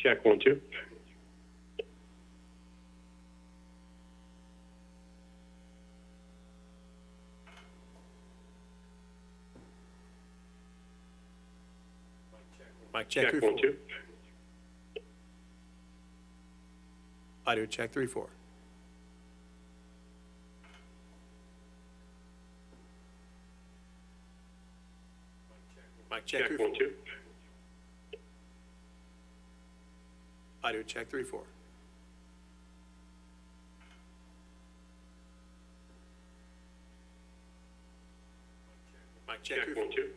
Check 1, 2. Mic check, Check 3, 1, 4. 2. Audio check 3, 4. Mic check, 3, Check 1, 4. 2. Audio check 3, 4. Mic check, Check 3, 1, 4. 2.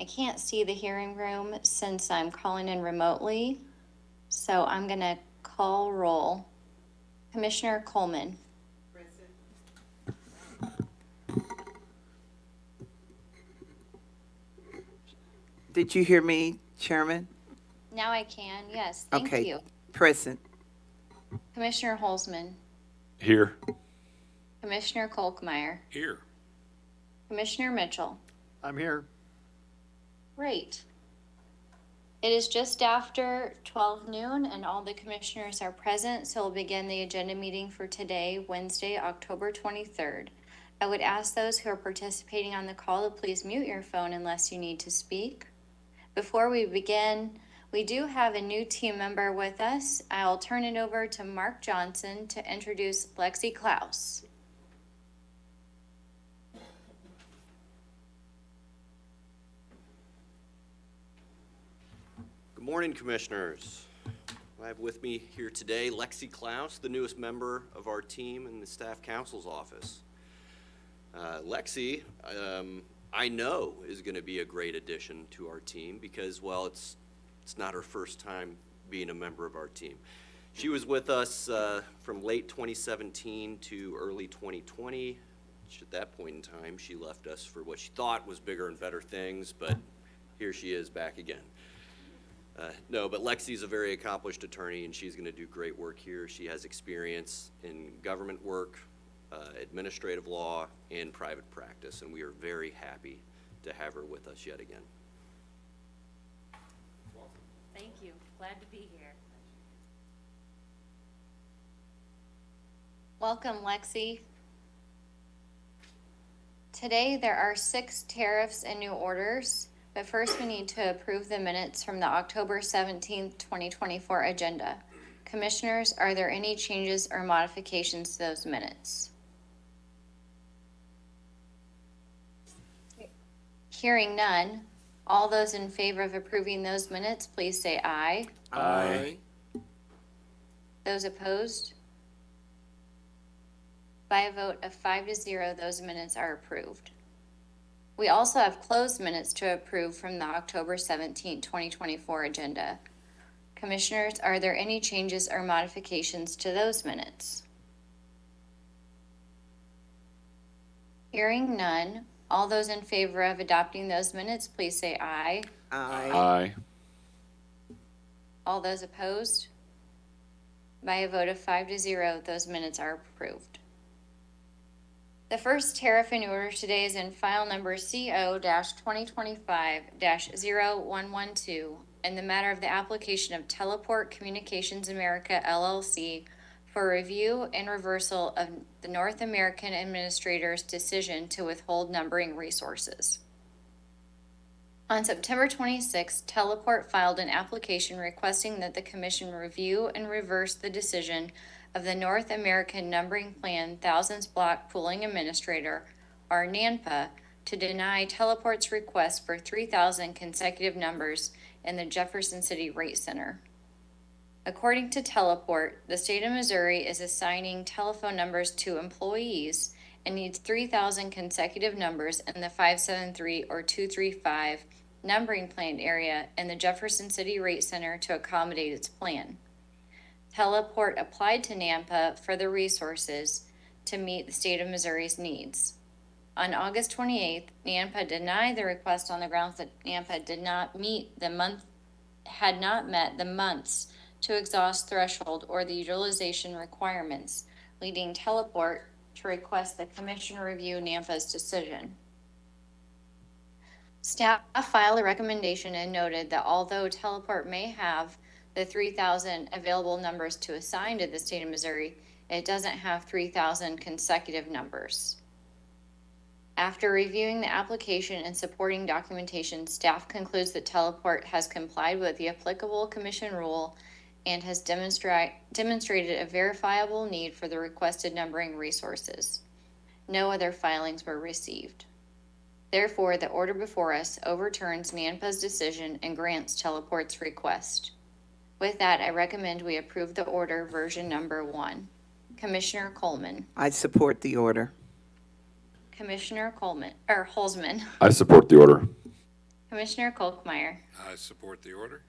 I can't see the hearing room since I'm calling in remotely, so I'm going to call roll. Commissioner Coleman. Did you hear me, Chairman? Now I can, yes, thank Okay. you. Present. Commissioner Holzman. Here. Commissioner Kolkmeyer. Here. Commissioner Mitchell. I'm here. Great. It is just after 12 noon and all the commissioners are present, so we'll begin the agenda meeting for today, Wednesday, October 23rd. I would ask those who are participating on the call to please mute your phone unless you need to speak. Before we begin, we do have a new team member with us. I'll turn it over to Mark Johnson to introduce Lexi Klaus. Good morning, Commissioners. I have with me here today Lexi Klaus, the newest member of our team in the Staff Counsel's office. Lexi, I know is going to be a great addition to our team because, well, it's not her first time being a member of our team. She was with us from late 2017 to early 2020. At that point in time, she left us for what she thought was bigger and better things, but here she is back again. No, but Lexi's a very accomplished attorney, and she's going to do great work here. She has experience in government work, administrative law, and private practice, and we are very happy to have her with us yet again. Thank you. Glad to be here. Welcome, Lexi. Today, there are 6 tariffs and new orders, but first we need to approve the minutes from the October 17th, 2024 agenda. Commissioners, are there any changes or modifications to those minutes? Hearing none, all those in favor of approving those minutes, please say aye. Aye. Those opposed? By a vote of 5-0, those minutes are approved. We also have closed minutes to approve from the October 17, 2024 agenda. Commissioners, are there any changes or modifications to those minutes? Hearing none, all those in favor of adopting those minutes, please say aye. Aye. Aye. All those opposed? By a vote of 5-0, those minutes are approved. The first tariff in order today is in file number CO-2025-0112 in the matter of the application of Teleport Communications America LLC for review and reversal of the North American Administrator's decision to withhold numbering resources. On September 26, Teleport filed an application requesting that the Commission review and reverse the decision of the North American Numbering Plan Thousands Block Pooling Administrator, or NANPA, to deny Teleport's request for 3,000 consecutive numbers in the Jefferson City Rate Center. According to Teleport, the state of Missouri is assigning telephone numbers to employees and needs 3,000 consecutive numbers in the 573 or 235 numbering plan area in the Jefferson City Rate Center to accommodate its plan. Teleport applied to NANPA for the resources to meet the state of Missouri's needs. On August 28th, NANPA denied the request on the grounds that NANPA had not met the months to exhaust threshold or the utilization requirements, leading Teleport to request the Commission review NANPA's decision. Staff filed a recommendation and noted that although Teleport may have the 3,000 available numbers to assign to the state of Missouri, it doesn't have 3,000 consecutive numbers. After reviewing the application and supporting documentation, staff concludes that Teleport has complied with the applicable Commission rule and has demonstrated a verifiable need for the requested numbering resources. No other filings were received. Therefore, the order before us overturns NANPA's decision and grants Teleport's request. With that, I recommend we approve the order version number 1. Commissioner Coleman. I support the order. Commissioner Holzman. I support the order. Commissioner Kolkmeyer, I support the order.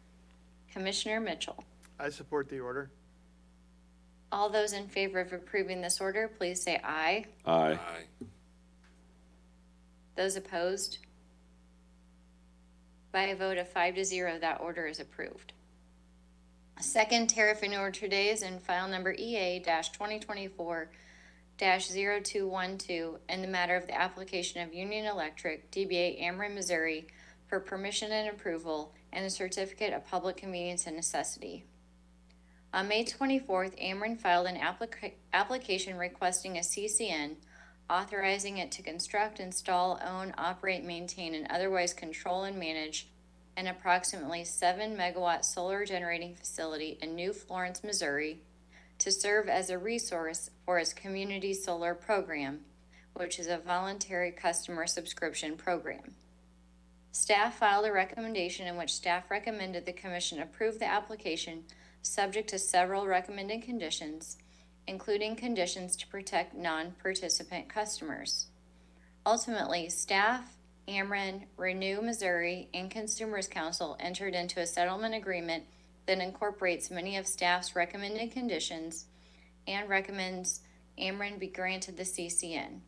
Commissioner Mitchell. I support the order. All those in favor of approving this order, please say aye. Aye. Those opposed? By a vote of 5-0, that order is approved. Second tariff in order today is in file number EA-2024-0212 in the matter of the application of Union Electric, DBA Ameren, Missouri, for permission and approval and a certificate of public convenience and necessity. On May 24th, Ameren filed an application requesting a CCN, authorizing it to construct, install, own, operate, maintain, and otherwise control and manage an approximately 7-megawatt solar generating facility in New Florence, Missouri, to serve as a resource for its community solar program, which is a voluntary customer subscription program. Staff filed a recommendation in which staff recommended the commission approve the application subject to several recommended conditions, including conditions to protect non-participant customers. Ultimately, staff, Ameren, Renew Missouri, and Consumers Council entered into a settlement agreement that incorporates many of staff's recommended conditions and recommends Ameren be granted the CCN.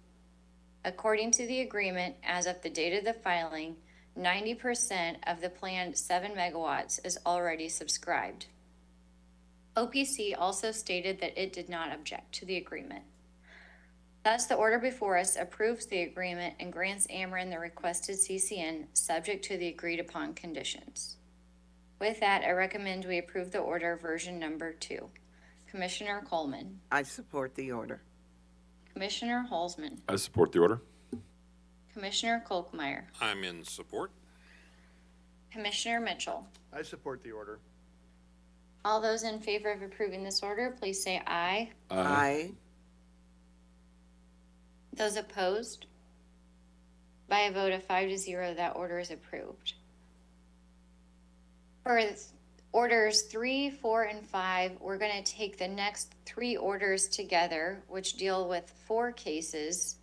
According to the agreement, as of the date of the filing, 90% of the planned 7 megawatts is already subscribed. OPC also stated that it did not object to the agreement. Thus, the order before us approves the agreement and grants Ameren the requested CCN subject to the agreed upon conditions. With that, I recommend we approve the order version number 2. Commissioner Coleman, I support the order. Commissioner Holzman, I support the order. Commissioner Kolkmeyer, I'm in support. Commissioner Mitchell. I support the order. All those in favor of approving this order, please say aye. Aye. Those opposed? By a vote of 5-0, that order is approved. For orders 3, 4, and 5, we're going to take the next 3 orders together, which deal with 4 cases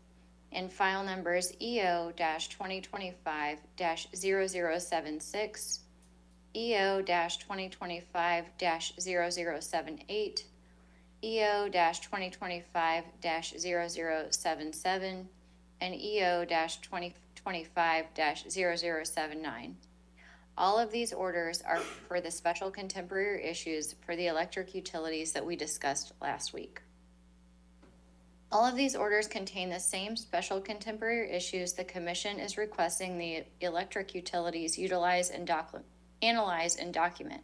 in file numbers EO-2025-0076, EO-2025-0078, EO-2025-0077, and EO-2025-0079. All of these orders are for the special contemporary issues for the electric utilities that we discussed last week. All of these orders contain the same special contemporary issues the Commission is requesting the electric utilities utilize and analyze and document.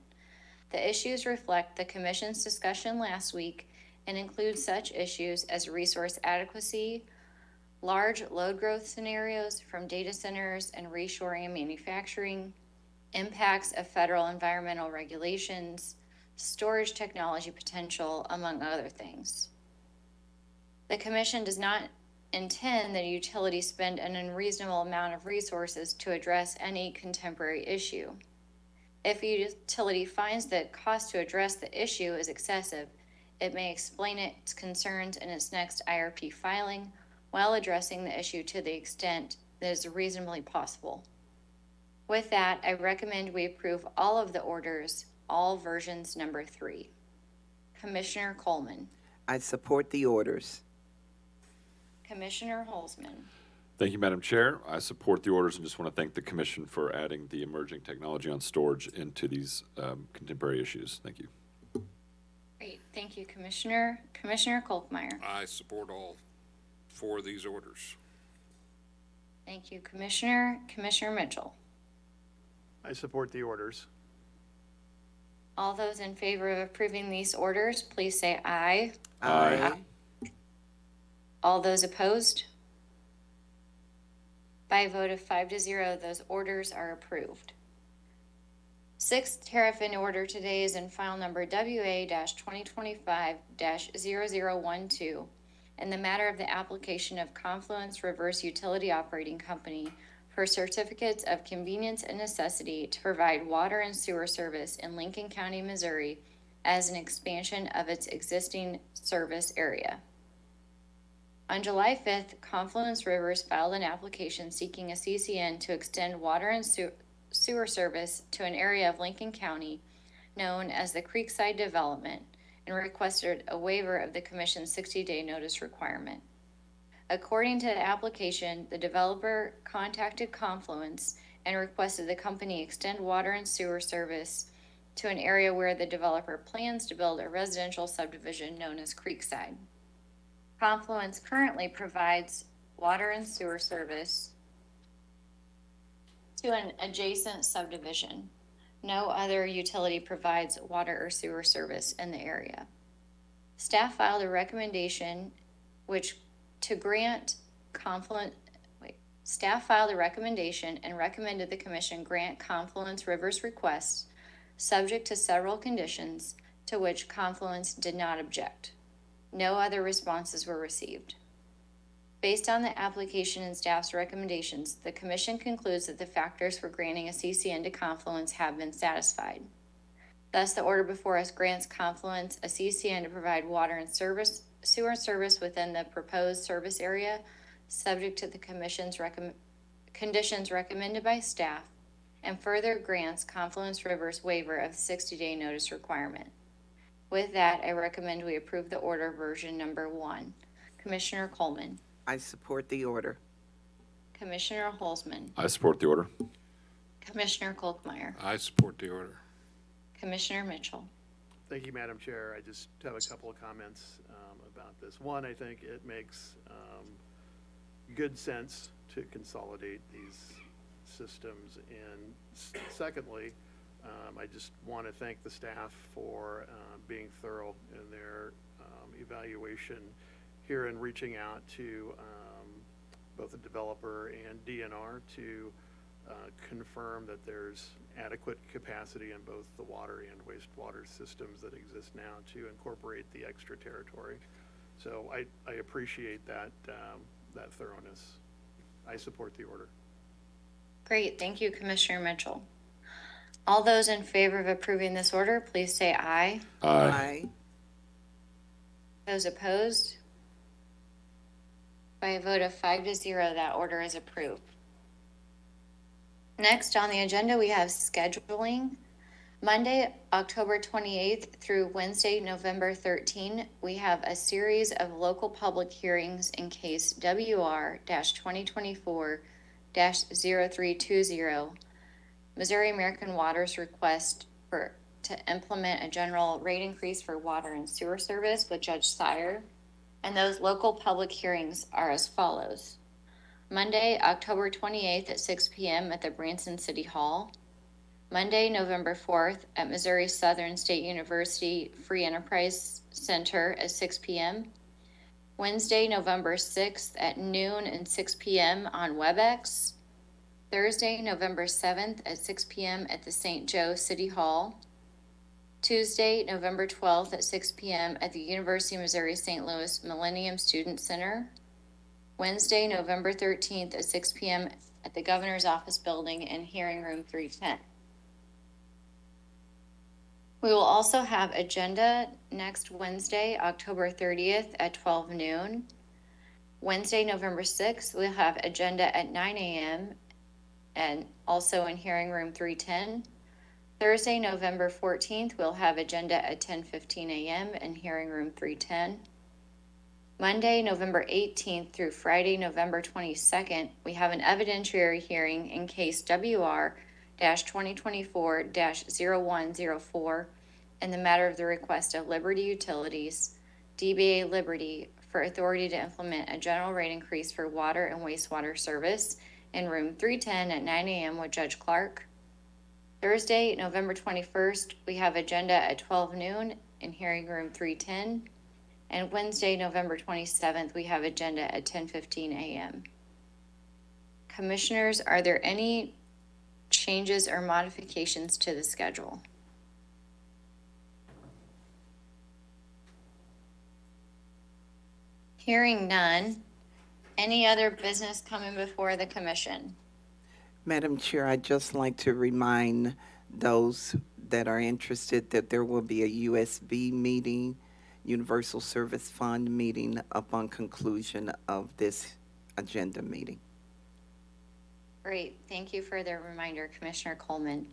The issues reflect the Commission's discussion last week and include such issues as resource adequacy, large load growth scenarios from data centers and reshoring and manufacturing, impacts of federal environmental regulations, storage technology potential, among other things. The Commission does not intend that a utility spend an unreasonable amount of resources to address any contemporary issue. If a utility finds that cost to address the issue is excessive, it may explain its concerns in its next IRP filing while addressing the issue to the extent that is reasonably possible. With that, I recommend we approve all of the orders, all versions number 3. Commissioner Coleman, I support the orders. Commissioner Holzman, Thank you, Madam Chair. I support the orders and just want to thank the Commission for adding the emerging technology on storage into these contemporary issues. Thank you. great, thank you, Commissioner. Commissioner Kolkmeyer, I support all 4 of these orders. thank you, Commissioner. Commissioner Mitchell. I support the orders. All those in favor of approving these orders, please say aye. Aye. All those opposed? By a vote of 5-0, those orders are approved. Sixth tariff in order today is in file number WA-2025-0012 in the matter of the application of Confluence Reverse Utility Operating Company for certificates of convenience and necessity to provide water and sewer service in Lincoln County, Missouri as an expansion of its existing service area. On July 5th, Confluence Rivers filed an application seeking a CCN to extend water and sewer service to an area of Lincoln County known as the Creekside Development and requested a waiver of the commission's 60-day notice requirement. According to the application, the developer contacted Confluence and requested the company extend water and sewer service to an area where the developer plans to build a residential subdivision known as Creekside. Confluence currently provides water and sewer service to an adjacent subdivision. No other utility provides water or sewer service in the area. Staff filed a recommendation Staff filed a recommendation and recommended the commission grant Confluence River's request, subject to several conditions to which Confluence did not object. No other responses were received. Based on the application and staff's recommendations, the commission concludes that the factors for granting a CCN to Confluence have been satisfied. Thus, the order before us grants Confluence a CCN to provide water and sewer service within the proposed service area, subject to the commission's conditions recommended by staff, and further grants Confluence River's waiver of the 60-day notice requirement. With that, I recommend we approve the order version number 1. Commissioner Coleman, I support the order. Commissioner Holzman, I support the order. Commissioner Kolkmeyer, I support the order. Commissioner Mitchell. Thank you, Madam Chair. I just have a couple of comments about this. One, I think it makes good sense to consolidate these systems. And secondly, I just want to thank the staff for being thorough in their evaluation here and reaching out to both the developer and DNR to confirm that there's adequate capacity in both the water and wastewater systems that exist now to incorporate the extra territory. So I appreciate that thoroughness. I support the order. Great, thank you, Commissioner Mitchell. All those in favor of approving this order, please say aye. Aye. Those opposed? By a vote of 5-0, that order is approved. Next on the agenda, we have scheduling. Monday, October 28th through Wednesday, November 13, we have a series of local public hearings in case WR-2024-0320, Missouri American Water's request to implement a general rate increase for water and sewer service with Judge Sire. And those local public hearings are as follows. Monday, October 28th at 6 p.m. at the Branson City Hall. Monday, November 4th at Missouri Southern State University Free Enterprise Center at 6 p.m. Wednesday, November 6th at noon and 6 p.m. on WebEx. Thursday, November 7th at 6 p.m. at the St. Joe City Hall. Tuesday, November 12th at 6 p.m. at the University of Missouri St. Louis Millennium Student Center. Wednesday, November 13th at 6 p.m. at the Governor's Office Building in Hearing Room 310. We will also have agenda next Wednesday, October 30th at 12 noon. Wednesday, November 6th, we'll have agenda at 9 a.m. and also in Hearing Room 310. Thursday, November 14th, we'll have agenda at 10:15 a.m. in Hearing Room 310. Monday, November 18th through Friday, November 22nd, we have an evidentiary hearing in case WR-2024-0104 in the matter of the request of Liberty Utilities, DBA Liberty, for authority to implement a general rate increase for water and wastewater service in room 310 at 9 a.m. with Judge Clark. Thursday, November 21st, we have agenda at 12 noon in Hearing Room 310. And Wednesday, November 27th, we have agenda at 10:15 a.m. Commissioners, are there any changes or modifications to the schedule? Hearing none, any other business coming before the commission? Madam Chair, I'd just like to remind those that are interested that there will be a USB meeting, Universal Service Fund meeting, upon conclusion of this agenda meeting. Great, thank you for the reminder, Commissioner Coleman.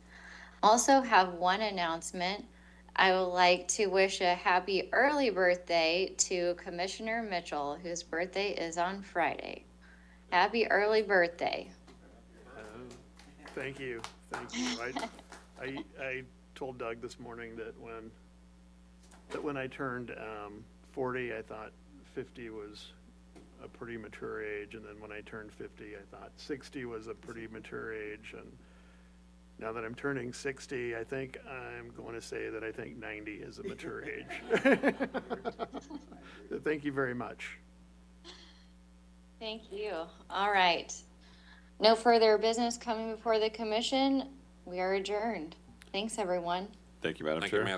Also have one announcement. I would like to wish a happy early birthday to Commissioner Mitchell, whose birthday is on Friday. Happy early birthday. Thank you, thank you. I told Doug this morning that when I turned 40, I thought 50 was a pretty mature age, and then when I turned 50, I thought 60 was a pretty mature age, and now that I'm turning 60, I think I'm going to say that I think 90 is a mature age. So thank you very much. Thank you. All right. No further business coming before the commission. We are adjourned. Thanks, everyone. Thank you, Madam Thank Chair. you, Madam